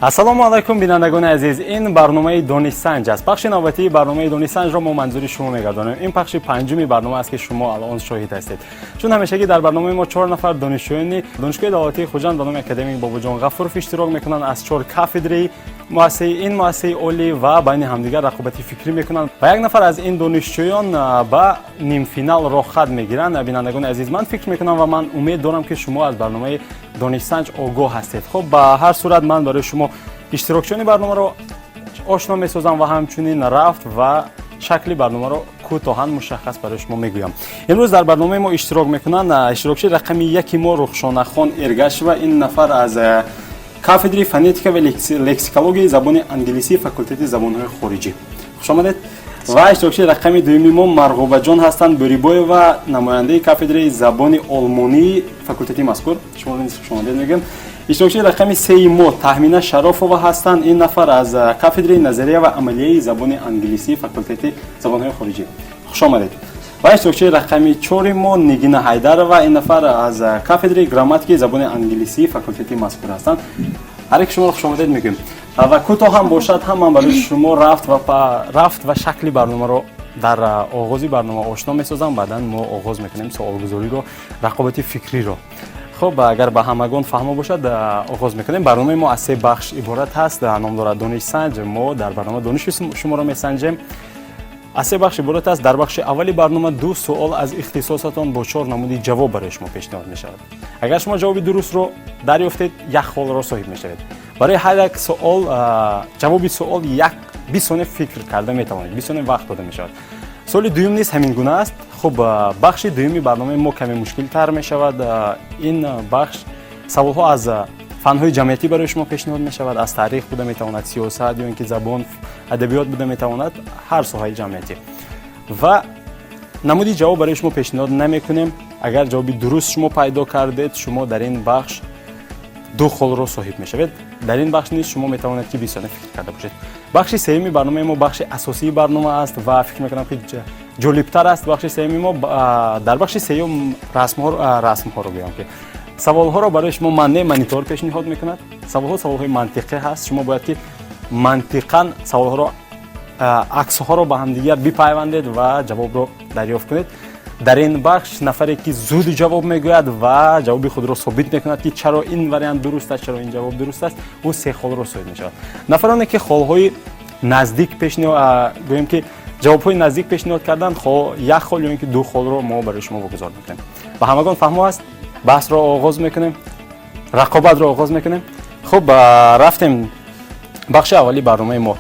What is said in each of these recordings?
ассалому алайкум бинандагони азиз, ин барномаи донишсанҷ аст. бахши навбатии барномаи донишсанҷро мо манзури шумо мегардонем. ин бахши панҷуми барнома аст ки шумо алон шоҳид ҳастед. чун ҳамешагӣ дар барномаи мо 4 нафар донишҷӯёни донишгоҳи давлатии хуҷанд ба номи академик бобоҷон ғафуров иштирок мекунанд аз 4 кафедраи ин муассисаи олӣ ва байни ҳамдигар рақобати фикрӣ мекунанд ва як нафар аз ин донишҷӯён ба нимфинал рохат мегиранд. бинандагони азиз, ман фикр мекунам ва ман умед дорам ки шумо аз барномаи донишсанҷ огоҳ ҳастед. хуб, ба ҳар сурат ман барои шумо иштирокчиёни барномаро ошно месозам ва ҳамчунин рафт ва шакли барномаро кӯтоҳан мушаххас барои шумо мегӯям. имрӯз дар барномаи мо иштирок мекунанд иштирокчии рақами 1 мо рухшонахон эргашева. ин нафар аз кафедраи фонетика ва лексикологияи забони англисӣ факултети забонҳои хориҷӣ. хушомадед. ва иштирокчии рақами 2 мо марғубаҷон ҳастанд бӯрибоева, намояндаи кафедраи забони олмонии факултети мазкур. шумо хушомадед мегӯям. иштирокчии рақами 3 мо таҳмина шарофова ҳастанд. ин нафар аз кафедраи назария ва амалияи забони англисӣ факултети забонҳои хориҷӣ. хушомадед. ва иштирокчии рақами 4 мо нигина ҳайдарова. ин нафар аз кафедраи грамматикаи забони англисӣ факултети мазкур ҳастанд. ҳар як шуморо хушомадед мегӯем. ва кӯтоҳ ҳам бошад, ҳам ман барои шумо рафт ва шакли барномаро дар оғози барнома ошно месозам. баъдан мо оғоз мекунем суолгузориро, рақобати фикриро. хуб, агар ба ҳамагон фаҳмо бошад, оғоз мекунем. барномаи мо аз 3 бахш иборат ҳаст. ном дорад донишсанҷ. мо дар барнома дониши шуморо месанҷем. аз 3 бахш иборат аст. дар бахши аввали барнома 2 суол аз ихтисосатон бо 4 намуди ҷавоб барои шумо пешниҳод мешавад. агар шумо ҷавоби дурустро дарёфтед, 1 холро соҳиб мешавед. барои ҳар як суол ҷавоби суол 20 соне фикр карда метавонед. 20 соне вақт дода мешавад. соли дуюм низ ҳамин гуна аст. хуб, бахши дуюми барномаи мо каме мушкилтар мешавад. ин бахш саволҳо аз фанҳои ҷамъиятӣ барои шумо пешниҳод мешавад. аз таърих буда метавонад, сиёсат ё ин ки забон, адабиёт буда метавонад, ҳар соҳаи ҷамъиятӣ. ва намуди ҷавоб барои шумо пешниҳод намекунем. агар ҷавоби дуруст шумо пайдо кардед, шумо дар ин бахш 2 холро соҳиб мешавед. дар ин бахш низ шумо метавонед ки 20 соне фикр карда бошед. бахши сеюми барномаи мо бахши асосии барнома аст ва фикр мекунам ки ҷолибтар аст. бахши сеюми мо дар бахши сеюм расмҳоро гӯям ки саволҳоро барои шумо ман не монитор пешниҳод мекунад. саволҳои мантиқӣ ҳаст. шумо бояд ки мантиқан саволҳоро, аксҳоро ба ҳамдигар бипайвандед ва ҷавобро дарёфт кунед. дар ин бахш нафаре ки зуд ҷавоб мегӯяд ва ҷавоби худро собит мекунад ки чаро ин вариант дуруст аст, чаро ин ҷавоб дуруст аст, ӯ 3 холро соҳиб мешавад. нафароне ки холҳои наздик гӯем ки ҷавобҳои наздик пешниҳод кардан, 1 хол ё ин ки 2 холро мо барои шумо вогузор мекунем. ба ҳамагон фаҳмо аст? баҳсро оғоз мекунем, рақобатро оғоз мекунем. хуб, рафтем бахши аввали барномаи мо.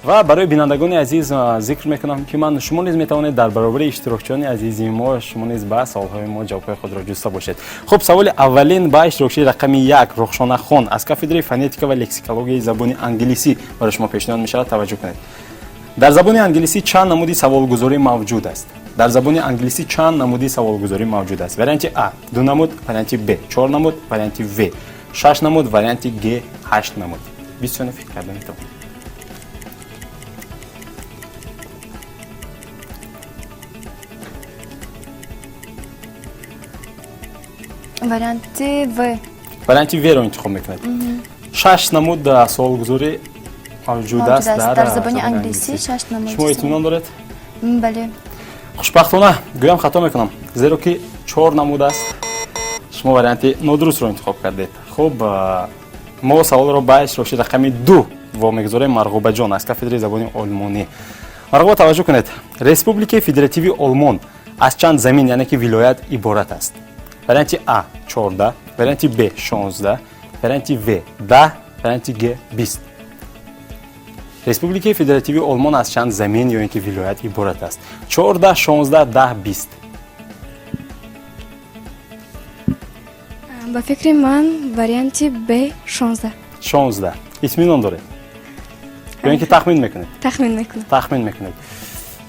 ва барои бинандагони азиз зикр мекунам ки ман шумо низ метавонед дар баробари иштирокчиёни азизи мо, шумо низ ба саволҳои мо ҷавобҳои худро ҷуста бошед. хуб, саволи аввалин ба иштирокчии рақами 1 рухшонахон аз кафедраи фонетика ва лексикологияи забони англисӣ барои шумо пешниҳод мешавад. таваҷҷӯҳ кунед. дар забони англисӣ чанд намуди саволгузорӣ мавҷуд аст? дар забони англисӣ чанд намуди саволгузорӣ мавҷуд аст? варианти А 2 намуд, варианти Б 4 намуд, варианти В 6 намуд, варианти Г 8 намуд. 20 соне фикр карда метавонед. варианти В. варианти Вро интихоб мекунед. 6 намуд саволгузорӣ мавҷуд аст дар забони англисӣ. 6 намуд. шумо итминон доред? бале. хушбахтона гӯям хато мекунам, зеро ки 4 намуд аст. шумо варианти нодурустро интихоб кардед. хуб, мо саволро ба иштирокчии рақами 2 вомегузорем марғубаҷон аз кафедраи забони олмонӣ. марғуба, таваҷҷӯҳ кунед. республикаи федеративи олмон аз чанд замин, яъне ки вилоят иборат аст? варианти А 14, варианти Б 16, варианти В 10, варианти Г 20. республикаи федеративи олмон аз чанд замин ё ин ки вилоят иборат аст? 14, 16, 10, 20. ба фикри ман варианти Б 16. 16. итминон доред? ё ин ки тахмин мекунед? тахмин мекунед.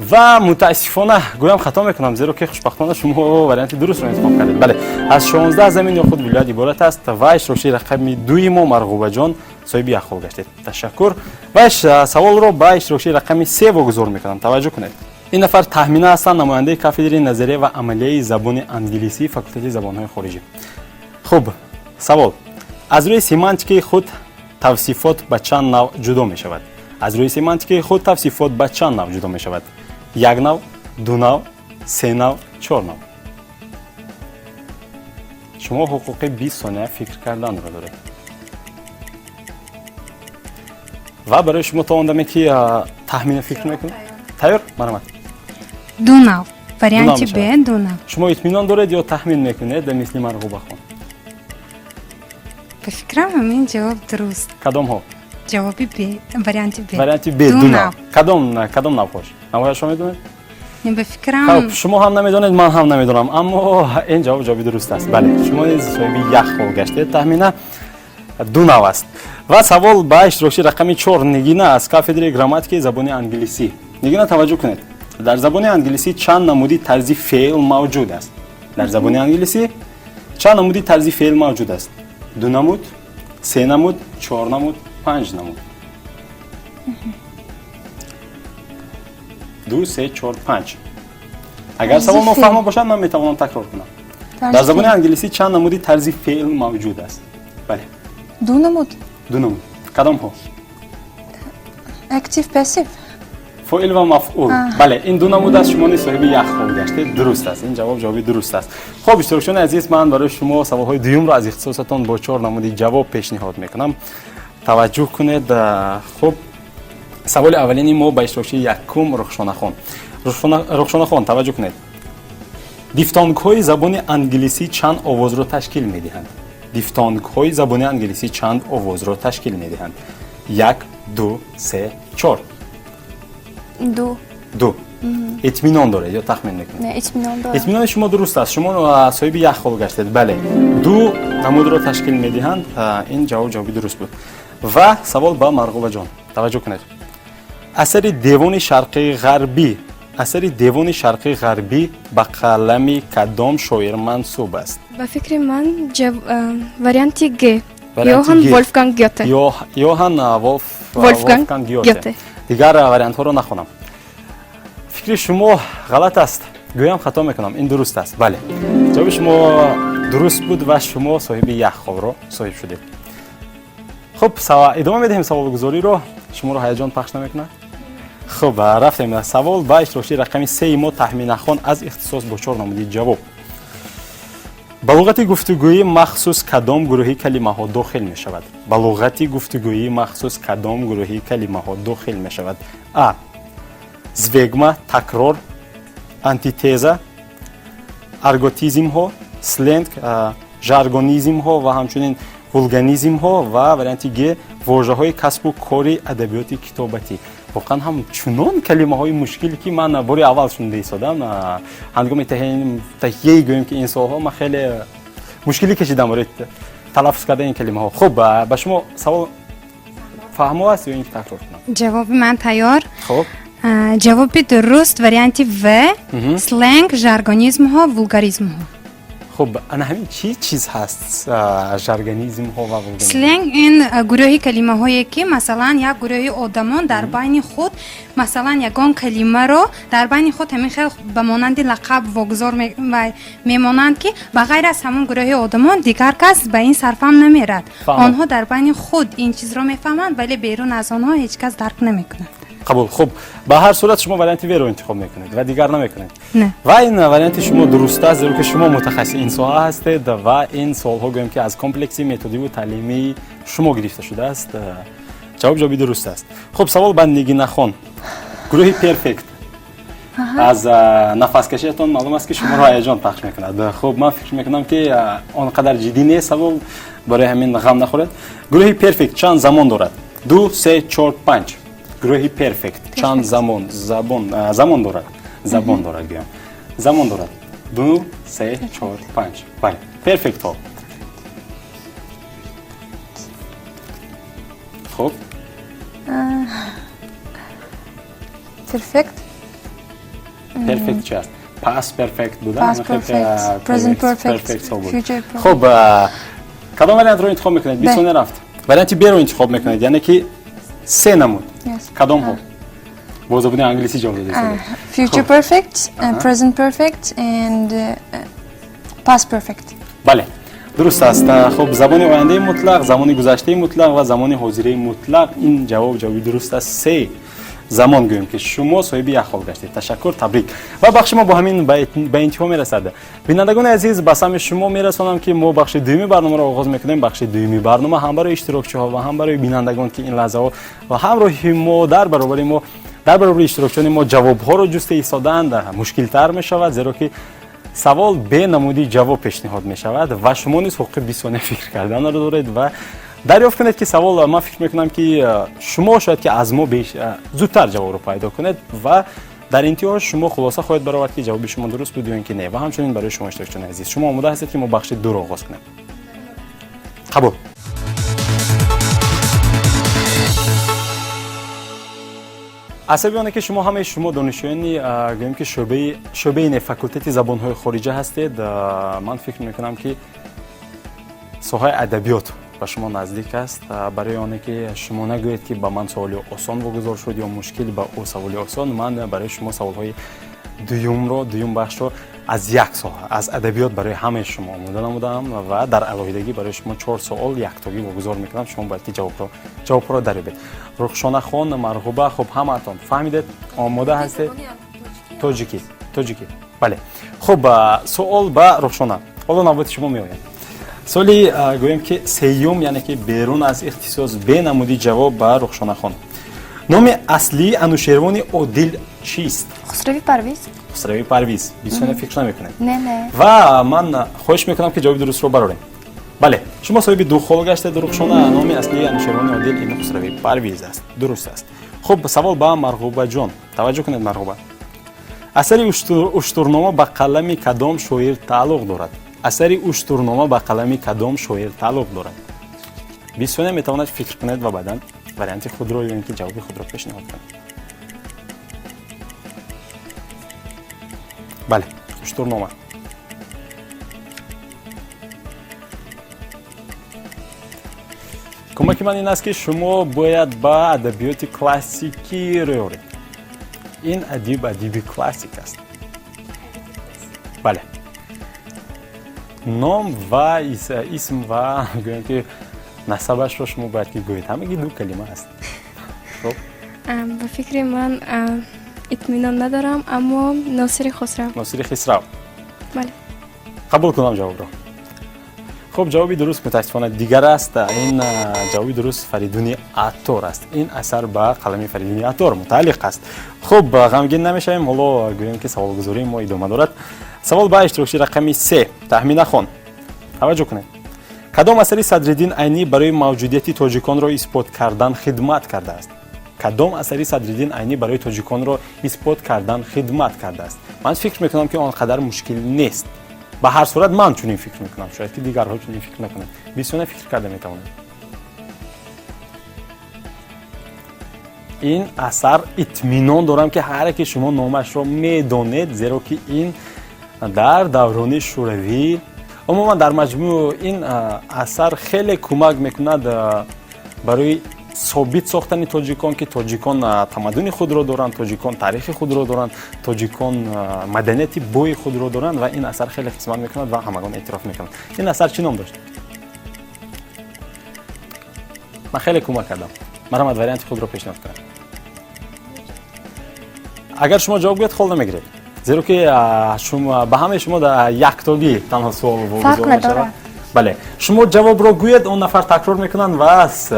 ва мутаассифона гӯям хато мекунам, зеро ки хушбахтона шумо варианти дурустро интихоб кардед. бале, аз 16 замин ё худ вилоят иборат аст ва иштирокчии рақами 2 мо марғубаҷон соҳиби 1 хол гаштед. ташаккур. ва саволро ба иштирокчии рақами 3 вогузор мекунам. таваҷҷӯҳ кунед. این نفر تهمینه هستند، نماینده کافدری نظریه و عملیه زبان انگلیسی فاکولته زبان‌های خارجی. خب سوال: از روی سمانتیک خود توصیفات به چند نوع جدا می شود؟ از روی سمانتیک خود توصیفات به چند نوع جدا می شود؟ یک نوع، دو نوع، سه نوع، چهار نوع. شما حقوق 20 ثانیه فکر کردن را دارید و برای شما تا اون که تخمین فکر میکنید. تیار؟ مرحمت. دو نوع. وریانت میشه. ب دو نوع. شما اطمینان دارید یا تخمین میکنید در مثل مرغوب خون؟ به فکرم همین جواب درست. کدام ها؟ جوابی ب. وریانت ب. وریانت ب دو نوع. کدام نوع خوش؟ نوع شما میدونید؟ به فکرم خب شما هم نمیدونید، من هم نمیدونم، اما این جوابی درست است. بله، شما صاحب یک خال گشتید. تخمین دو نوع است. و سوال به اشتراکی رقم 4 نگینه از کافدری گراماتیک زبان انگلیسی. نگینه توجه کنید. در زبان انگلیسی چند نمودی طرز فعل موجود است؟ در زبان انگلیسی چند نمودی طرز فعل موجود است؟ 2 نمود، 3 نمود، 4 نمود، 5 نمود. 2 3 4 5. اگر سوال مفهوم باشد من میتوانم تکرار کنم. در زبان انگلیسی چند نمودی طرز فعل موجود است؟ بله. دو نمود. دو نمود. کدام ها؟ اکتیو پسیو. فاعل و مفعول. بله، این دو نمود است. شما صاحب یک خال گشته. درست است. این جوابی درست است. خب اشتراکچیان عزیز، من برای شما سوال‌های دوم را از اختصاصتان با 4 نمودی جواب پیشنهاد میکنم. توجه کنید. خب سوال اولینی ما با اشتراکچی یکم رخشانه خان. رخشانه خان توجه کنید. دیفتانگ‌های زبان انگلیسی چند آواز را تشکیل می‌دهند؟ دیفتانگ‌های زبان انگلیسی چند آواز را تشکیل می‌دهند؟ 1 2 3 4. دو. اطمینان داره یا تخمین میکنید؟ نه، اطمینان دارم. اطمینان شما درست است. شما صاحب یک خال گشتید. بله، دو نمود را تشکیل می‌دهند. این جوابی درست بود. و سوال با مرغوب جان. توجه کنید. اثر دیوان شرقی غربی به قلم کدام شاعر منسوب است؟ به فکر من وریانت گ. وریانت یوهان گ. ولفگانگ گوته. یوهان ولفگانگ گوته. دیگر وریانت ها را نخونم. فکر شما غلط است. گویم خطا میکنم. این درست است. بله، جواب شما درست بود و شما صاحب یک خال را صاحب شدید. خب ادامه میدهیم سوال گذاری رو. شما رو هیجان پخش نمیکنه؟ خب رفتیم سوال با اشتراکی رقم 3 ما تخمین خان از اختصاص با 4 نمودی جواب. به لغت گفتگویی مخصوص کدام گروهی کلمه ها داخل می شود؟ به لغت گفتگویی مخصوص کدام گروهی کلمه ها داخل می شود؟ ا. زویگما، تکرار، آنتیتزا، ارگوتیزم ها، سلنگ، ژارگونیزم ها و همچنین ولگانیزم ها و وریانت گ واژه های کسب و کار ادبیات کتابتی. واقعا هم چنان کلمه های مشکلی که من باری اول شونده ایستادم. هنگام تهیه گویم که این سوال من خیلی مشکلی کشیدم برای تلفظ کردن این کلمه ها. خب به شما سوال فهمو است یا اینکه تکرار کنم؟ جواب من تیار. خب جواب درست وریانت و سلنگ، ژارگونیسم ها، وولگاریسم ها. خب انا همین چیز هست ژارگونیسم ها و وولگاریسم؟ سلنگ این گروهی کلمه هایی که مثلا یک گروهی آدمان در بین خود مثلا یگان کلمه رو در بین خود همین خیلی به مانند لقب واگذار میمانند که بغیر از همون گروهی آدمان دیگر کس به این صرفم نمیرد. آنها در بین خود این چیز رو میفهمند ولی بیرون از آنها هیچ کس درک نمیکنه. قبول. خب به هر صورت شما وریانت وی رو انتخاب میکنید و دیگر نمیکنید. نه. و این وریانت شما درست است زیرا که شما متخصص این سوال هستید و این سوال ها گویم که از کمپلکسی متدی و تعلیمی شما گرفته شده است. جوابی درست است. خب سوال به نگینه خان. گروهی پرفکت. از نفس کشیتون معلوم است که شما را هیجان پخش میکند. خب من فکر میکنم که آنقدر جدی نیست سوال، برای همین غم نخورید. گروهی پرفکت چند زمان دارد؟ 2 3 4 5. گروهی پرفکت چند زمان دارد؟ زمان دارد گویم. زمان دارد 2 3 4 5. بله، پرفکت ها. خب پرفکت چی است؟ پاست پرفکت بودن؟ پاست پرفکت، پرزنت پرفکت، فیوچر پرفکت. خب کدام وریانت رو انتخاب میکنید؟ 20 ثانیه رفت. وریانت ب رو انتخاب میکنید، یعنی که 3 نمود. کدام ها؟ با زبان انگلیسی جواب دادید. Future perfect, present perfect and past perfect. بله درست است. خب زمان آینده مطلق، زمان گذشته مطلق و زمان حاضره مطلق این جواب درست است. سه زمان گویم که شما صاحب یک خال گشتید. تشکر، تبریک. و بخش ما با همین به انتها میرسد. بینندگان عزیز به سمع شما میرسانم که ما بخش دومی برنامه را آغاز میکنیم. بخش دومی برنامه هم برای اشتراکچی ها و هم برای بینندگان که این لحظه ها و همراه ما در برابر اشتراکچیان ما جواب ها را جست ایستادند مشکل تر می شود، زیرا که سوال به نمودی جواب پیشنهاد می شود و شما نیز حق 20 ثانیه فکر کردن را دارید و دریافت کنید که سوال من فکر میکنم که شما شاید که از ما زودتر جواب رو پیدا کنید و در انتها شما خلاصه خواهید برآورد که جواب شما درست بود یا اینکه نه. و همچنین برای شما اشتراکچیان عزیز شما آماده هستید که ما بخش 2 رو آغاز کنیم؟ قبول. عصبیانه که شما همه شما دانشجویانی گویم که شعبه این فاکولته زبان‌های خارجه هستید. من فکر میکنم که ساحه ادبیات به شما نزدیک است. برای آنه که شما نگویید که به من سوالی آسان واگذار شد یا مشکل به او سوالی آسان، من برای شما سوال‌های دوم بخش رو از یک ساحه از ادبیات برای همه شما آماده نمودم و در علاوه‌گی برای شما 4 سوال یک تاگی واگذار میکنم. شما باید که جواب را دریابید. رخشانه خان مرحبا. خب همتون فهمیدید؟ آماده هستید؟ تاجیکی. بله. خب سوال با رخشانه. حالا نوبت شما میآید. سوالی گویم که سیوم یعنی که بیرون از اختصاص به نمودی جواب با رخشانه خان. نام اصلی انوشیروان عادل چیست؟ خسروی پرویز. بیشتر فکر نمیکنید؟ نه. و من خواهش میکنم که جواب درست رو براریم. بله شما صاحب 2 خال گشته. رخشانه نام اصلی انوشیروان عادل این خسروی پرویز است. درست است. خب سوال با مرغوبه جان. توجه کنید مرغوبه. اثر اشترنامه به قلم کدام شاعر تعلق دارد؟ اثر اشترنامه به قلم کدام شاعر تعلق دارد؟ 20 ثانیه میتواند فکر کنید و بعداً وریانت خود را یا اینکه جواب خود را پیشنهاد کنید. بله اشترنامه. کمک من این است که شما باید با ادبیات کلاسیکی روید. این ادیب کلاسیک است. بله. نام و اسم و گویم که نسبش رو شما باید که گوید. همگی 2 کلمه است. خب به فکر من اطمینان ندارم اما ناصر خسرو. بله. قبول کنم جواب را. خب جوابی درست متاسفانه دیگر است. این جوابی درست فریدون عطار است. این اثر با قلم فریدون عطار متعلق است. خب غمگین نمیشیم. حالا گویم که سوال گذاری ما ادامه دارد. سوال با اشتراکچی رقم 3 تخمین خان. توجه کنید. کدام اثر صدرالدین عینی برای موجودیت تاجیکان را اثبات کردن خدمت کرده است؟ کدام اثری صدرالدین عینی برای تاجیکان را اثبات کردن خدمت کرده است؟ من فکر میکنم که آنقدر مشکل نیست. به هر صورت من چنین فکر میکنم. شاید که دیگرها چنین فکر نکنند. 20 ثانیه فکر کرده میتوانید. این اثر اطمینان دارم که هر کی شما نامش را میدانید، زیرا که این در دوران شوروی عموما در مجموع این اثر خیلی کمک میکند برای ثابت ساختن تاجیکان که تاجیکان تمدن خود را دارند، تاجیکان تاریخ خود را دارند، تاجیکان مدنیت بوی خود را دارند و این اثر خیلی خدمت میکند و همگان اعتراف میکنند. این اثر چی نام داشت؟ من خیلی کمک کردم. مرا وریانت خود را پیشنهاد کنم. اگر شما جواب بدید خود نمیگیرید، زیرا که شما به همه شما در یک تاگی تنها سوال واگذار میشود. بله شما جواب را گویید اون نفر تکرار میکنند و از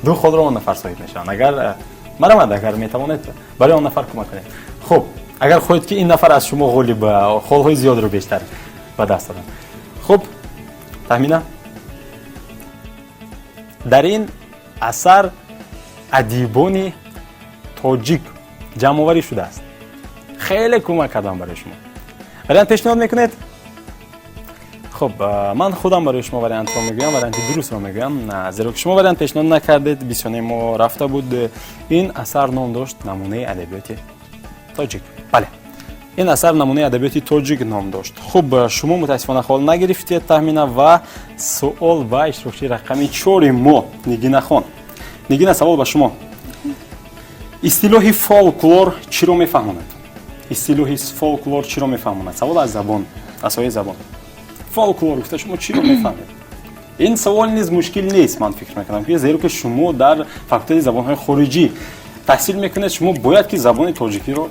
2 خال را اون نفر صاحب میشن. اگر میتوانید برای اون نفر کمک کنید. خب اگر خواهید که این نفر از شما غالب خالهای زیاد رو بیشتر به دست دارن. خب تخمینه در این اثر ادیبان تاجیک جمع آوری شده است. خیلی کمک کردم برای شما. وریانت پیشنهاد میکنید؟ خب من خودم برای شما وریانت رو میگویم، وریانت درست رو میگویم، زیرا که شما وریانت پیشنهاد نکردید. 20 ثانیه ما رفته بود. این اثر نام داشت نمونه ادبیات تاجیک. بله این اثر نمونه ادبیات تاجیک نام داشت. خب شما متاسفانه خال نگرفتید تخمینه و سوال با اشتراکچی رقم 4 ما نگینه خان. نگینه سوال با شما. истилоҳи фолклор чиро мефаҳмонад? истилоҳи фолклор чиро мефаҳмонад? Савол аз забон, аз соҳаи забон. Фолклор гуфта шумо чиро мефаҳмед? ин савол низ мушкил нест, ман фикр мекунам, зеро ки шумо дар факултаи забонҳои хориҷӣ таҳсил мекунед, шумо бояд ки забони тоҷикиро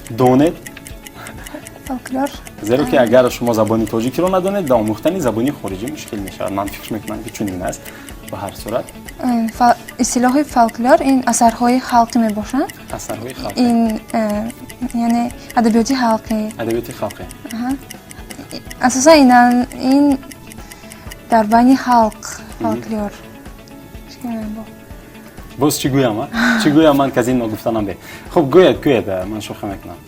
донед. Фолклор. зеро ки агар шумо забони тоҷикиро надонед, дар омӯхтани забони хориҷӣ мушкил мешавад. Ман фикр мекунам ки чунин аст. ба ҳар сурат истилоҳи фолклор ин асарҳои халқӣ мебошанд. асарҳои халқӣ, ин яъне адабиёти халқӣ. адабиёти халқӣ. асосан ин дар байни халқ фолклор. боз чӣ гӯям? Чӣ гӯям ман ки аз ин ногуфтанам бе? Хуб гӯед, ман шӯхӣ мекунам.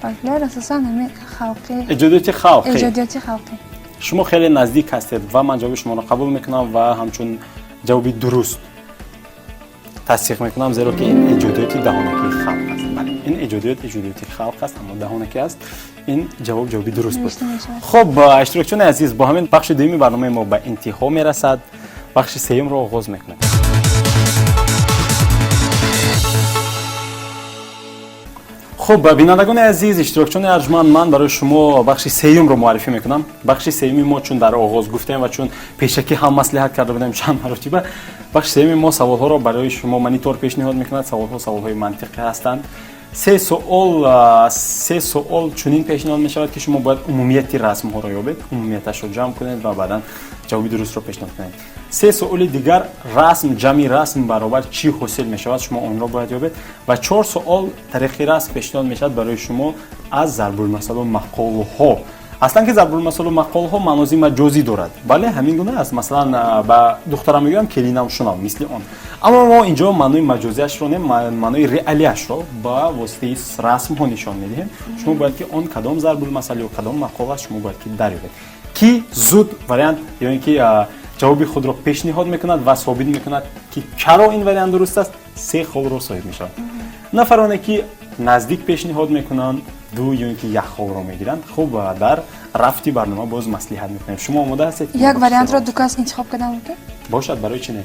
фолклор асосан ҳамин халқӣ. эҷодиёти халқӣ. эҷодиёти халқӣ. шумо хеле наздик ҳастед ва ман ҷавоби шуморо қабул мекунам ва ҳамчун ҷавоби дуруст тасдиқ мекунам, зеро ки ин эҷодиёти даҳонакии халқ аст. Бале, ин эҷодиёти халқ аст, аммо даҳонакӣ аст. ин ҷавоби дуруст буд. хуб, иштирокчиёни азиз, бо ҳамин бахши дуюми барномаи мо ба интиҳо мерасад. бахши сеюмро оғоз мекунем. хуб, бинандагони азиз, иштирокчиёни арҷманд, ман барои шумо бахши сеюмро муаррифӣ мекунам. бахши сеюми мо чун дар оғоз гуфтем ва чун пешакӣ ҳам маслиҳат карда будем чанд маротиба, бахши сеюми мо саволҳоро барои шумо монитор пешниҳод мекунад. Саволҳои мантиқӣ ҳастанд. се суол чунин пешниҳод мешавад ки шумо бояд умумияти расмҳоро ёбед, умумияташро ҷамъ кунед ва баъдан ҷавоби дурустро пешниҳод кунед. се суоли дигар, расм ҷамъи расм баробар чӣ ҳосил мешавад, шумо онро бояд ёбед. ва 4 суол тариқи расм пешниҳод мешавад барои шумо аз зарбулмасалу мақолҳо. аслан ки зарбулмасалу мақолҳо маънози маҷозӣ дорад. бале, ҳамин гуна аст. масалан, ба духтарам мегӯям келинам шунав, мисли он. аммо мо инҷо маънои маҷозиашро не, маънои реалияшро ба воситаи расмҳо нишон медиҳем. шумо бояд ки он кадом зарбулмасал ё кадом мақола шумо бояд ки дарёбед. ки зуд вариант ё ин ки ҷавоби худро пешниҳод мекунад ва собит мекунад ки чаро ин вариант дуруст аст, се холро соҳиб мешавад. нафароне ки наздик пешниҳод мекунанд, ду ё ин ки як холро мегиранд. хуб, дар рафти барнома боз маслиҳат мекунем. шумо омода ҳастед? як вариантро ду кас интихоб кардан мумкин бошад? барои чӣ не?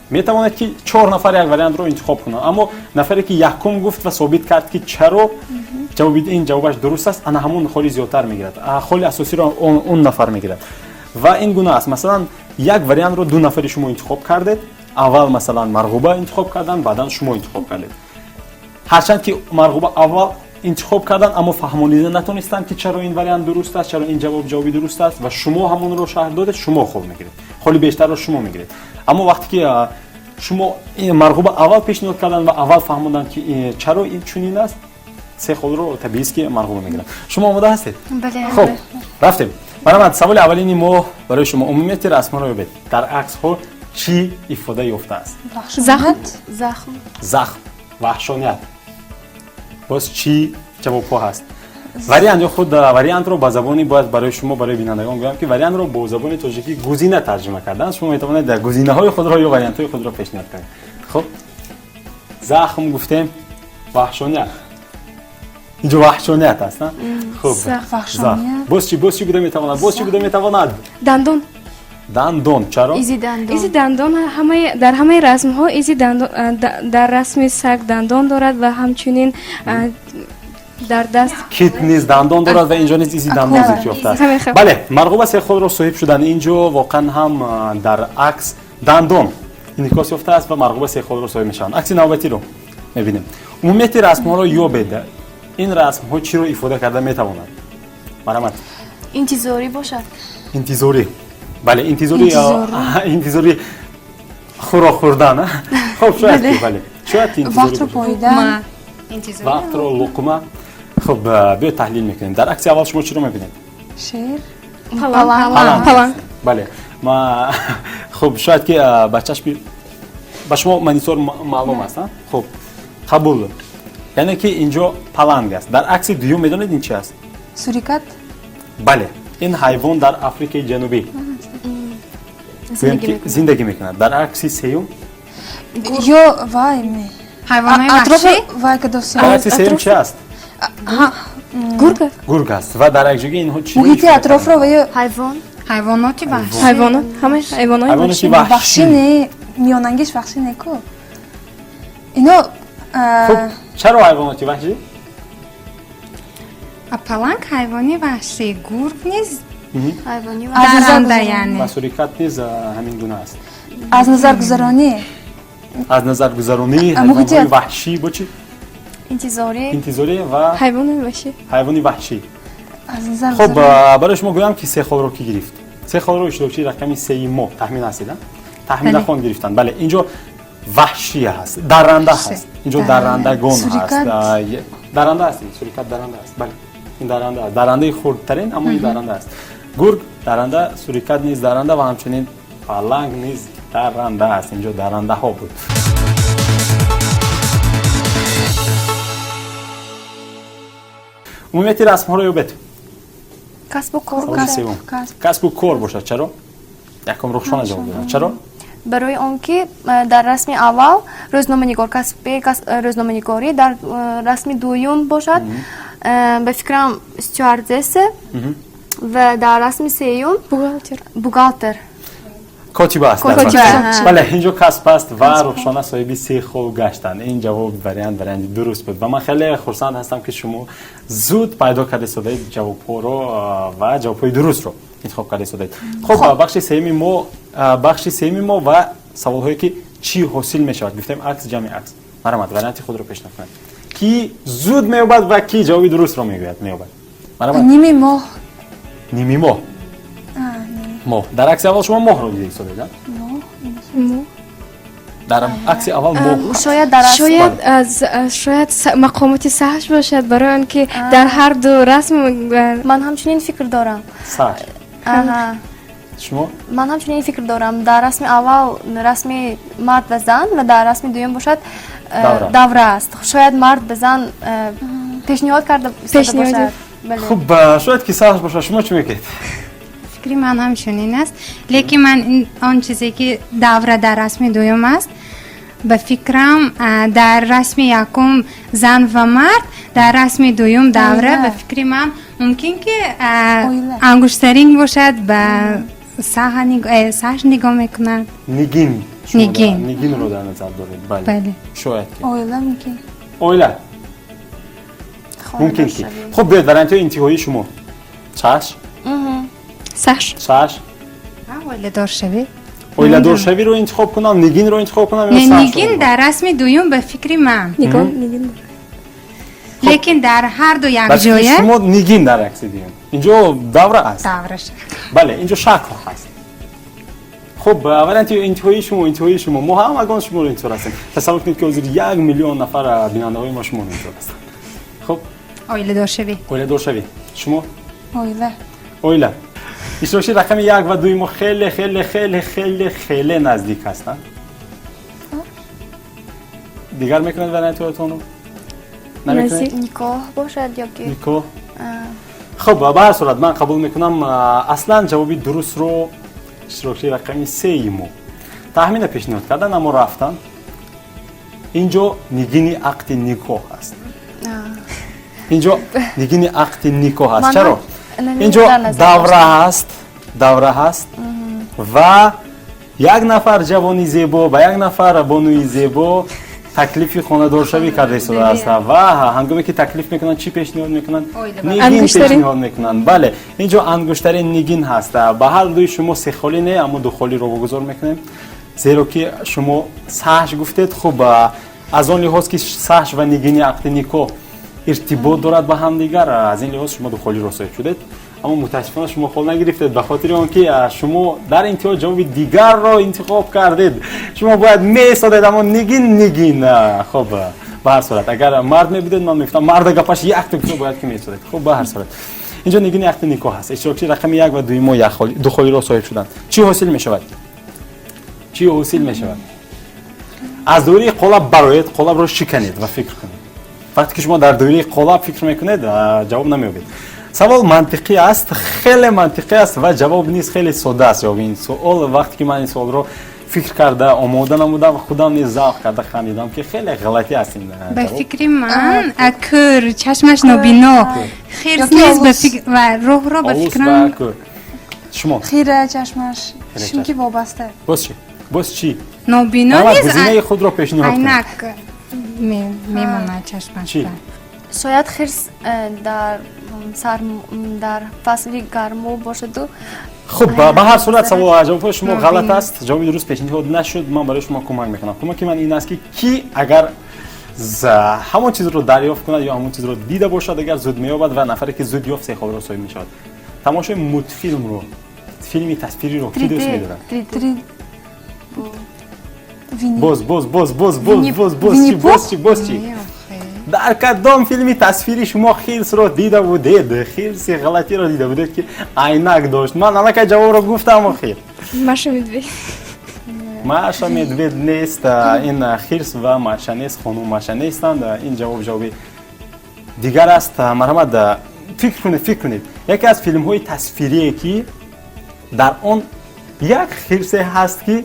метавонад ки 4 нафар як вариантро интихоб кунанд, аммо нафаре ки якум гуфт ва собит кард ки чаро ин ҷавобаш дуруст аст, ана ҳамун холи зиёдтар мегирад, холи асосиро он нафар мегирад. ва ин гуна аст. масалан, як вариантро ду нафари шумо интихоб кардед. аввал масалан марғуба интихоб кардан, баъдан шумо интихоб кардед. ҳарчанд ки марғуба аввал интихоб кардан, аммо фаҳмонида натонистанд ки чаро ин вариант дуруст аст, чаро ин ҷавоби дуруст аст ва шумо ҳамонро шаҳр додед, шумо хол мегиред, холи бештарро шумо мегиред. аммо вақте ки шумо марғуба аввал пешниҳод кардан ва аввал фаҳмонданд ки чаро ин чунин аст, се холро табиист ки марғуба мегиранд. шумо омода ҳастед? бале. хуб, рафтем. марамад, саволи аввалини мо барои шумо умумияти расмҳоро ёбед. дар аксҳо чӣ ифода ёфтааст? захм, ваҳшоният. боз чӣ ҷавобҳо ҳаст? вариант ё худ вариантро ба забони бояд барои шумо, барои бинандагон гӯям ки вариантро бо забони тоҷикӣ гузина тарҷима кардан. шумо метавонед гузинаҳои худро ё вариантҳои худро пешниҳод кунед. хуб, захм гуфтем, ваҳшоният. инҷо ваҳшоният аст. хуб, ваҳшоният. боз чӣ буда метавонад? боз чӣ буда метавонад? дандон. чаро? изи дандон дар ҳамаи расмҳо изи дандон, дар расми саг дандон дорад ва ҳамчунин дар даст кит низ дандон дорад ва инҷо низ изи дандон зид ёфтааст. бале, марғуба се холро соҳиб шудан. инҷо воқеан ҳам дар акс дандон инъикос ёфтааст ва марғуба се холро соҳиб мешаванд. акси навбатиро мебинем. умумияти расмҳоро ёбед. ин расмҳо чиро ифода карда метавонад? марамад. интизорӣ бошад. интизорӣ. бале, интизорӣ хӯро хӯрдан. хуб, шояд ки бале. шояд ки вақтро поидан. вақтро луқма. хуб, биё таҳлил мекунем. дар акси аввал шумо чиро мебинед? шер. паланг. бале, хуб, шояд ки ба чашми ба шумо монитор маълум аст. хуб, қабул. яъне ки инҷо паланг аст. дар акси дуюм медонед ин чӣ аст? сурикат. бале, ин ҳайвон дар африкаи ҷанубӣ зиндагӣ мекунад. дар акси сеюм ё вай ҳайвонои ваҳшӣ. вай кадоси дар акси сеюм чӣ аст? гург аст. ва дар якҷоги инҳо чӣ? муҳити атрофро ва ё ҳайвоноти ваҳшӣ. ҳайвоноти ваҳшӣ ваҳшӣ не, миёнангиш ваҳшӣ не ку. اینو خب چرا حیواناتی وحشی؟ پلنگ حیوانی وحشی، گرگ نیست، حیوانی و درنده یعنی. و سوریکت نیز همین گونه است. از نظر گذرانی از نظر گذرانی حیوانات محیطیت. وحشی بچی؟ انتظاری انتظاری و حیوان باشه. حیوانی وحشی. از نظر خب گذرانی برای شما گویم که سه خال رو کی گرفت؟ سه خال رو اشتراکی رقمی 3 مو تخمین هستید؟ تخمین بله. خون گرفتن. بله اینجا وحشی هست، درنده هست. اینجا درندگان هست. درنده هست. سوریکت درنده است. بله این درنده است. درنده خردترین اما این درنده است. گرگ درنده، سوریکت نیز درنده و همچنین پلنگ نیز درنده است. اینجا درنده ها بود. عمومیت رسم ها رو یابد. کسب و کار سوال باشد. سوم. کسب و کار باشد. چرا؟ یکم روشن جواب بدن. چرا؟ برای آنکه در رسم اول روزنامه‌نگار روزنامه‌نگاری در رسم دوم باشد به فکرم استواردس و در رسم سوم بوغالتر کاتیبه است. کاتیبه. بله اینجا کسب است و رخشانه صاحب 3 خال گشتن. این جواب وریانت درست بود و من خیلی خرسند هستم که شما زود پیدا کرده شدید جواب رو و جواب های درست رو انتخاب کرده شدید. خب بخش سوم ما و سوال هایی که چی حاصل می شود گفتیم عکس جمع عکس. مرحمت وریانت خود رو پیشنهاد کنید. کی زود مییابد و کی جواب درست رو میگوید مییابد. مرحمت. نیمی ماه نیمی ماه. ماه. در عکس اول شما ماه رو دیدید شدید. در عکس اول ماه. شاید در رسم شاید مقامات صحش باشد برای آنکه در هر دو رسم من همچنین فکر دارم. سر. آها. شما من همچنین فکر دارم در رسم اول رسم مرد و زن و در رسم دوم باشد دوره است. شاید مرد به زن پیشنهاد کرده باشد. بله. خب شاید که صحش باشه. شما چی میگید؟ فکری من همچنین است، لیکن من آن چیزی که دوره در رسم دوم است به فکرم در رسم یکم زن و مرد، در رسم دوم دوره به فکر من ممکن که انگشترین باشد به سهش نگاه میکنن. نگین. نگین رو در نظر دارید. بله. شاید که اویله ممکن اویله ممکن که خب بیاید برای انتهایی شما چش صحش اویله دار شوی. اویله دار شوی رو انتخاب کنم، نگین رو انتخاب کنم یا نه، صحش رو؟ نگین در رسم دوم به فکر من، نگین لیکن در هر دو یک بلکه جایه شما نگین در عکس دیدین. اینجا دوره است. دورش. بله اینجا شکل هست. خب اولا انتهایی شما ما هم اگه شما رو اینطور هستیم. تصور کنید که حضور 1 میلیون نفر بیننده های ما شما رو اینطور هستن. خب اویله دار شوی. اویله دار شوی. شما اویله اویله. اشتراکی رقم 1 و 2 ما خیلی خیلی خیلی خیلی خیلی نزدیک هستن. دیگر میکنید وریانت هایتون رو؟ نمیکنید؟ نکاح باشد یا که نیکو. خب به هر صورت من قبول میکنم اصلا جوابی درست رو اشتراکی رقمی 3 مو تخمین پیشنهاد کردن اما رفتن. اینجا نگینی عقد نیکو هست. اینجا نگینی عقد نیکو هست. چرا؟ اینجا دوره هست و یک نفر جوانی زیبا و یک نفر بانوی زیبا تکلیفی خانه دار شوی کرده شده است و هنگامی که تکلیف میکنن چی پیشنهاد میکنن؟ نگین پیشنهاد میکنن. بله اینجا انگشترین نگین هست. به هر دوی شما 3 خالی نه اما 2 خالی رو بگذار میکنیم زیرا که شما صحش گفتید. خب از آن لحاظ که صحش و نگینی عقد نیکو ارتباط دارد با هم دیگر از این لحاظ شما 2 خالی رو صاحب شدید اما متاسفانه شما خال نگرفتید به خاطر آنکه شما در انتها جواب دیگر را انتخاب کردید. شما باید میسادید اما نگین. خب به هر صورت اگر مرد میبودید من میگفتم مرد گپش یک تا باید که میسادید. خب به هر صورت اینجا نگین عقد نیکو هست. اشتراکی رقم 1 و 2 ما 2 خالی را صاحب شدن. چی حاصل میشود؟ از دوره قلاب برایت قلاب رو شکنید و فکر کنید. وقتی که شما در دوره قلاب فکر میکنید جواب نمیابید. سوال منطقی است، خیلی منطقی است و جواب نیست، خیلی ساده است. این سوال وقتی که من این سوال رو فکر کرده آماده نمودم و خودم نیز ذوق کرده خندیدم که خیلی غلطی است این به جواب. فکر من اکر چشمش نبینا خیرس نیست به فکر و روح رو به فکرم شما خیره چشمش چون که وابسته باز چی؟ نبینا نیست. گزینه خود رو پیشنهاد کنید. عینک میمونه چشمش. چی؟ بله. شاید خرس در فصل گرما باشد و خب به هر صورت سوال جواب شما غلط است. جواب درست پیشنهاد نشد. من برای شما کمک میکنم. کمک من این است که کی اگر همون چیز رو دریافت کند یا همون چیز رو دیده باشد اگر زود مییابد و نفری که زود یافت سه خبر رسایی میشود. تماشای مولتفیلم رو، فیلمی تصویری رو کی دوست می‌دارد؟ باز چی؟ در کدام فیلمی تصویری شما خیلس رو دیده بودید؟ خیلس غلطی رو دیده بودید که عینک داشت. من الان که جواب رو گفتم خیر. Маша Медведь. ماشا مدوید نیست. این خیلس و ماشا نیست. خانم ماشا نیستند. این جواب دیگر است. مرحمت فکر کنید. یکی از فیلم های تصویری که در آن یک خیلس هست که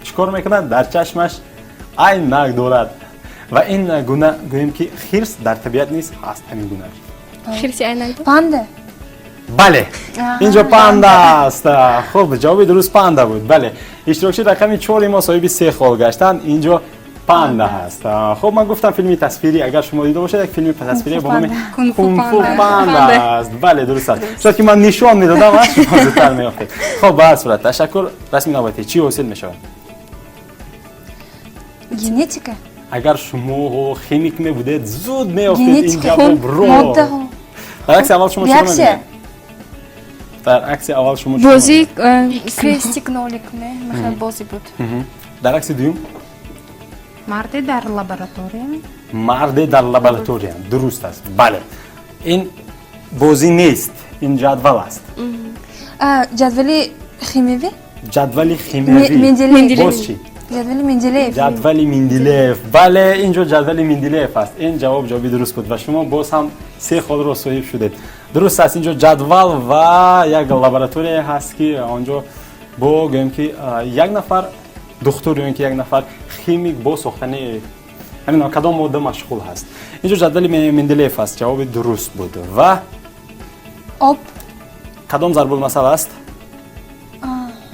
چیکار میکنه؟ در چشمش عینک دارد. و این گونه گوییم که خرس در طبیعت نیست، هست همین گونه. خرسی عینک دارد؟ پنده. بله، اینجا پنده است. خب جواب درست پنده بود. بله، اشتراکچی رقم 4 ما صاحب 3 خال گشتن. اینجا پنده هست. خب من گفتم فیلمی تصویری اگر شما دیده باشید یک فیلم تصویری با نام کونگ فو پنده است. بله درست است. شاید که من نشان میدادم شما زودتر میافتید. خب به هر صورت تشکر. رسمی نوبتی چی حاصل میشود؟ گنتیکا. اگر شما خیمیک می بودید زود میافتید این جواب رو. ماده ها. در عکس اول شما چی می‌بینید؟ در عکس اول شما چی بازی کریستیک نولیک میخواد بازی بود. در عکس دوم مرد در لابراتوری. مرد در لابراتوری درست است. بله این بازی نیست، این جدول است. جدول خیمیوی؟ جدول خیمیوی. مندلیف. باز چی؟ جدول مندلیف. جدول مندلیف. بله اینجا جدول مندلیف است. این جواب درست بود و شما باز هم 3 خال رو صاحب شدید. درست است. اینجا جدول و یک لابراتوری هست که آنجا با گویم که یک نفر دکتر یا اینکه یک نفر خیمیک با ساختن همین کدام ماده مشغول هست. اینجا جدول مندلیف است. جواب درست بود. و آب. کدام ضرب المثل است؟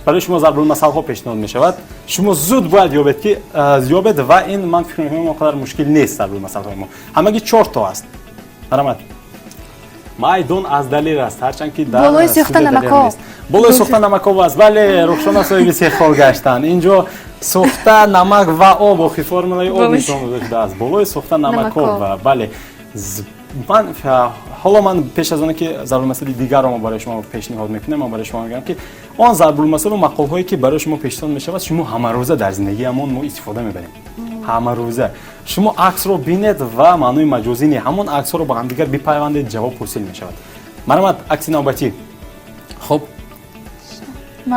برای شما ضرب المثل ها پیشنهاد می شود. شما زود باید یابید و این من فکر می‌کنم اونقدر مشکل نیست. ضرب المثل های ما همگی 4 تا است. مرحمت. مایدون از دلیر است هرچند که در بالای سوختن نمک‌ها. بالای سوختن نمک‌ها است. بله رخشان صاحب 3 خال گشتن. اینجا سوختن نمک و آب و فرمولای آب نشان داده است. بالای سوختن نمک‌ها و بله من پیش از اون که ضرب المثل دیگر رو برای شما پیشنهاد میکنم من برای شما میگم که آن ضرب المثل و مقال هایی که برای شما پیشنهاد میشود شما همه روزه در زندگی همون ما استفاده میبریم. همه روزه شما عکس رو ببینید و معنای مجازی نه همون عکس رو با هم دیگر بپیوندید جواب حاصل میشود. مرحمت عکس نوبتی. خب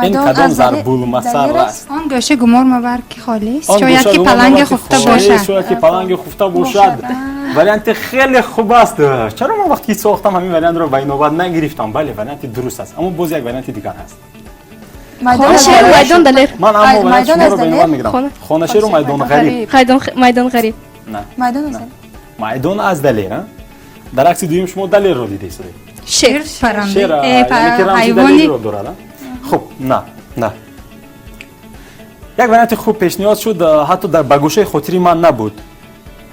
این کدام ضرب المثل است؟ آن گوشه گمار مبر که خالی است. شاید که پلنگ خفته باشد. شاید که پلنگ خفته باشد. وریانت خیلی خوب است. چرا من وقتی ساختم همین وریانت رو به نوبت نگرفتم؟ بله وریانت درست است اما باز یک وریانت دیگر هست. میدان دلیر. من اما وریانت شما رو به نوبت میگیرم. خانه شهر و میدان غریب. میدان غریب. نه. میدان از دلیر. در عکس دوم شما دلیر رو دیدید. شیر. پرنده. حیوانی رو دارد. خب نه. یک وریانت خوب پیشنهاد شد حتی در بگوشه خاطری من نبود.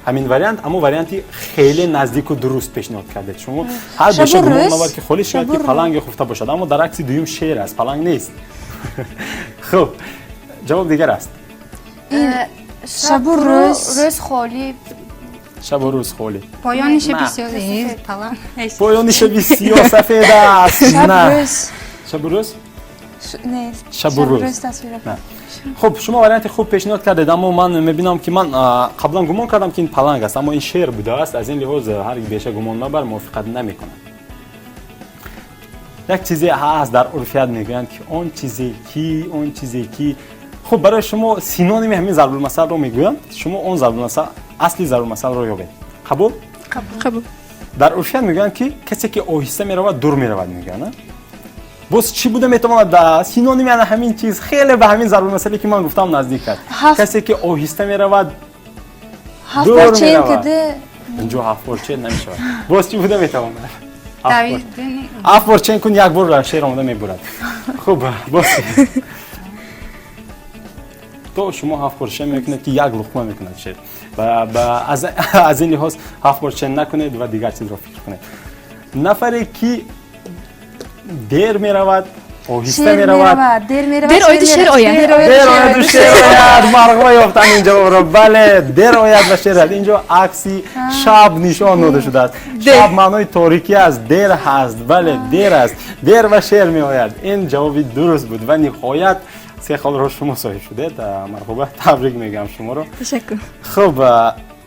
همین وریانت اما وریانتی خیلی نزدیک و درست پیشنهاد کردید شما. هر بشه گمان نبود که خالی شاید که پلنگ خفته باشد اما در عکس دوم شیر است پلنگ نیست. خب جواب دیگر است. شب و روز خالی. شب و روز خالی. پایانش بسیار پلنگ. پایانش بسیار سفید است. نه. شب و روز؟ نیست. شب و روز. نه. خب شما وریانت خوب پیشنهاد کردید اما من میبینم که من قبلا گمان کردم که این پلنگ است اما این شیر بوده است. از این لحاظ هر بیشه گمان مبر موافقت نمیکنم. یک چیزی هست در عرفیت میگویند که اون چیزی که خب برای شما سینونیم همین ضرب المثل رو میگویند شما اون ضرب المثل اصلی ضرب المثل رو یابید. قبول؟ در عرفیت میگویند که کسی که آهسته میرود دور میرود میگن. باز چی بوده میتواند سینونیم یعنی همین چیز خیلی به همین ضرب المثلی که من گفتم نزدیک است. کسی که آهسته میرود دور میرود. اینجا 7 بار چین نمیشه. باز چی بوده میتواند؟ 7 بار چین کن یک بار شیر آمده میبرد. خب باز تو شما 7 پرچین میکنید که یک لقمه میکنید شیر و از این لحاظ 7 پرچین نکنید و دیگر چیز را فکر کنید. نفری که دیر میرود آهسته میرود دیر آید شیر آید دیر آید و شیر آید مرغوب یافتن اینجا رو. بله دیر آید و شیر آید. اینجا عکسی شب نشان داده شده است. شب معنای تاریکی است، دیر هست. بله دیر است، دیر و شیر می آید. این جوابی درست بود و نهایت 3 خال رو شما صاحب شدید. مرحبا، تبریک میگم شما رو. تشکر. خب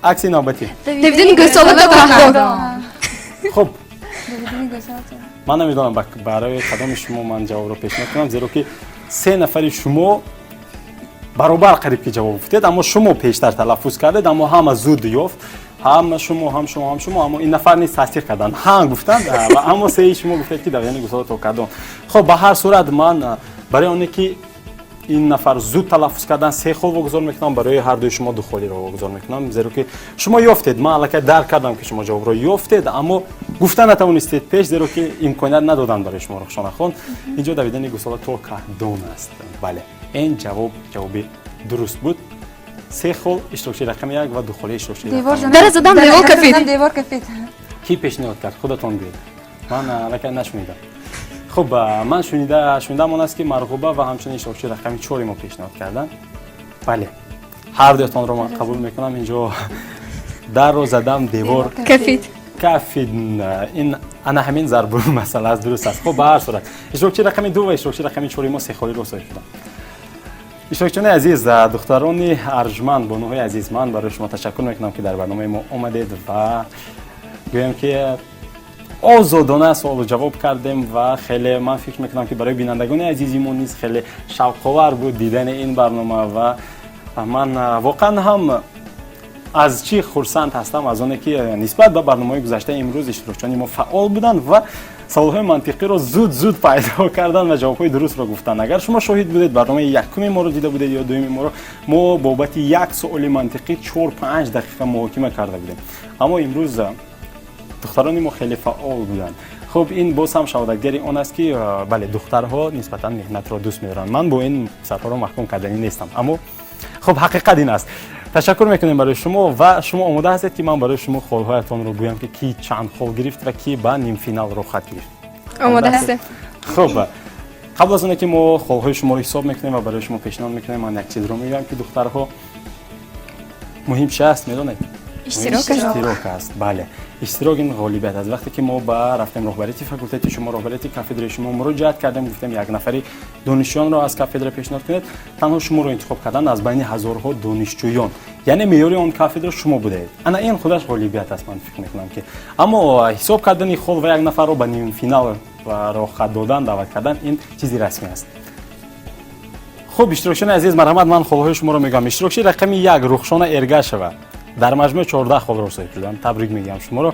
عکس نوبتی. دیدین گوساله تا قهوه. خب من نمیدونم برای کدام شما من جواب رو پیشنهاد کنم، زیرا که 3 نفر شما برابر قریب که جواب افتید، اما شما پیشتر تلفظ کردید، اما هم زود یافت. هم شما اما این نفر نیست تصدیق کردن، هم گفتند و اما 3 شما گفتید که در یعنی گوساله تا کدام. خب به هر صورت من برای اونی که این نفر زود تلفظ کردن 3 خال واگذار میکنم، برای هر دوی شما 2 خالی رو واگذار میکنم، زیرا که شما یافتید. من الکی درک کردم که شما جواب رو یافتید، اما گفتن نتونستید پیش، زیرا که امکانیت ندادن برای شما رخشان خان. اینجا دویدن گوساله تا کدام است. بله این جواب درست بود. 3 خال اشتراکچی رقم 1 و 2 خالی اشتراکچی رقم 1. در زدم دیوار کفید. کی پیشنهاد کرد؟ خودتون بگید. من الکی نشنیدم. خب من شنیدم اون است که مرغوبه و همچنین اشتراکچی رقم 4 ما پیشنهاد کردن. بله هر دوتان رو من قبول میکنم. اینجا در رو زدم دیوار کفید. این انا همین ضرب مسئله است، درست است. خب به هر صورت اشتراکچی رقم 2 و اشتراکچی رقم 4 ما 3 خالی رو صاحب شدم. اشتراکچیان عزیز، دختران ارجمند، بانوهای عزیز، من برای شما تشکر میکنم که در برنامه ما اومدید و گویم که آزادانه سوال و جواب کردیم و خیلی من فکر میکنم که برای بینندگان عزیزیمون نیز خیلی شوق‌آور بود دیدن این برنامه و من واقعا هم از چی خرسند هستم از اونه که نسبت به برنامه‌های گذشته امروز اشتراکچیان ما فعال بودن و سوال‌های منطقی رو زود پیدا کردن و جواب‌های درست رو گفتن. اگر شما شاهد بودید برنامه یکم ما رو دیده بودید یا دوم ما رو، ما بابت یک سوال منطقی 4-5 دقیقه محاکمه کرده بودیم، اما امروز دختران ما خیلی فعال بودن. خب این باز هم شهادتگری اون است که بله دخترها نسبتا مهنت را دوست می‌دارن. من با این سرها رو محکوم کردنی نیستم، اما خب حقیقت این است. تشکر میکنیم برای شما و شما آماده هستید که من برای شما خالهایتان رو بگویم که کی چند خال گرفت و کی به نیم فینال رو خط گرفت. آماده هستم. خب قبل از اینکه ما خالهای شما رو حساب میکنیم و برای شما پیشنهاد میکنیم، من یک چیز رو میگم که دخترها مهم چی است میدونید؟ اشتراک است. بله اشتراک این غالبیت است. وقتی که ما با رفتیم راهبری فاکولته شما، راهبری کافدر شما مراجعت کردیم، گفتیم یک نفری دانشجویان را از کافدر پیشنهاد کنید، تنها شما رو انتخاب کردن از بین هزارها دانشجویان، یعنی معیار اون کافدر شما بودید. انا این خودش غالبیت است. من فکر میکنم که اما حساب کردن خود و یک نفر رو به نیم فینال و راه خط دادن دعوت کردن این چیزی رسمی است. خب اشتراکچیان عزیز مرحمت، من خالهای شما رو میگم. اشتراکچی رقم 1 رخشان ارگشوه در مجموع 14 خال رو صاحب شدن. تبریک میگم شما رو.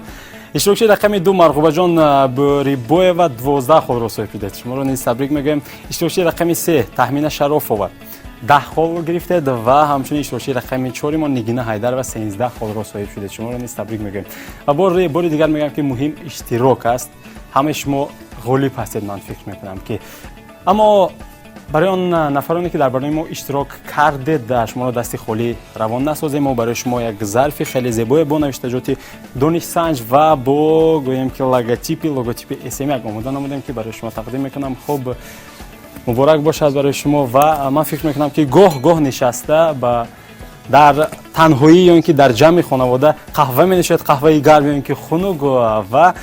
اشتراکچی رقم 2 مرغوبه جان بریبوی و 12 خال رو صاحب شدید. شما رو نیز تبریک میگم. اشتراکچی رقم 3 تخمین شرافوه 10 خال رو گرفتید و همچنین اشتراکچی رقم 4 ما نگینه حیدر و 13 خال رو صاحب شدید. شما رو نیز تبریک میگم و بار دیگر میگم که مهم اشتراک است. همه شما غالب هستید من فکر میکنم که، اما برای آن نفرانی که در برنامه ما اشتراک کردید در شما را دستی خالی روان نسازیم. ما برای شما یک ظرف خیلی زیبای با نوشتجات دانش سنج و با گویم که لوگوتیپ اسم یک آماده نمودیم که برای شما تقدیم میکنم. خب مبارک باشه از برای شما و من فکر میکنم که گاه نشسته در تنهایی یا اینکه در جمع خانواده قهوه می نوشید، قهوه گرم یا اینکه خنک و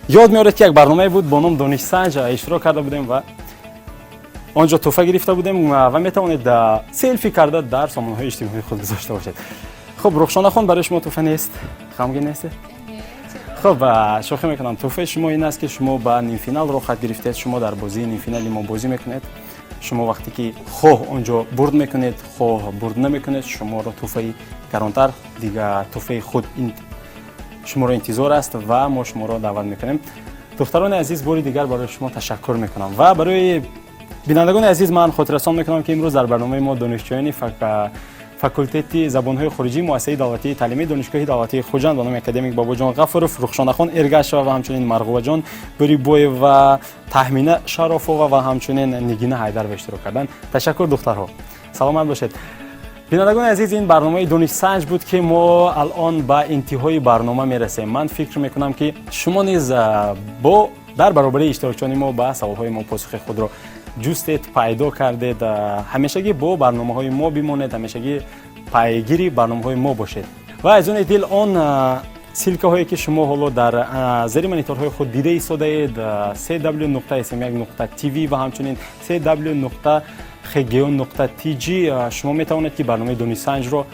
یاد میارید که یک برنامه بود با نام دانش سنج اشتراک کرده بودیم و آنجا توفه گرفته بودیم و میتوانید سلفی کرده در سامانه‌های اجتماعی خود گذاشته باشید. خب رخشانه خان برای شما توفه نیست؟ غمگین نیست؟ خب شوخی میکنم. توفه شما این است که شما با نیم فینال رو خط گرفتید. شما در بازی نیم فینال ما بازی میکنید. شما وقتی که خواه اونجا برد میکنید، خواه برد نمیکنید، شما رو توفه گرانتر دیگه توفه خود این شما رو انتظار است و ما شما رو دعوت میکنیم. دختران عزیز باری دیگر برای شما تشکر میکنم و برای بینندگان عزیز من خاطررسان میکنم که امروز در برنامه ما دانشجویان فاکولته زبانهای خارجی مؤسسه دولتی تعلیمی دانشگاه دولتی خوجند به نام اکادمیک بابا جان غفاروف، رخشانه خان ارگشوه و همچنین مرغوبه جان بریبوی و تخمینه شرافوه و همچنین نگینه حیدر به اشتراک کردن. تشکر دخترها. سلامت باشید. بینندگان عزیز، این برنامه دانشسنج بود که ما الان به انتهای برنامه میرسیم. من فکر میکنم که شما نیز با در برابر اشتراکچانی ما به سوالهای ما پاسخ خود را جستید، پیدا کردید. همیشگی با برنامه‌های ما بمانید، همیشگی پیگیری برنامه‌های ما باشید. و از اون دل آن سیلکه هایی که شما حالا در زیر مانیتورهای خود دیده ایستاده اید، www.sm1.tv و همچنین www.khegeon.tg شما میتوانید که برنامه دانشسنج را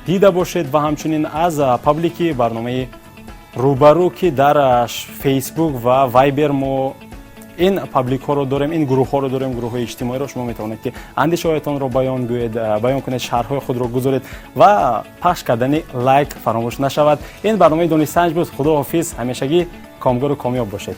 دیده باشید و همچنین از پابلیکی برنامه روبرو که در فیسبوک و وایبر ما این پابلیک ها رو داریم، این گروه ها رو داریم، گروه های اجتماعی رو شما میتونید که اندیشه هایتان رو بیان کنید، شرح خود رو گذارید و پخش کردن لایک فراموش نشود. این برنامه دانشسنج بود. خداحافظ، همیشگی کامگار و کامیاب باشید.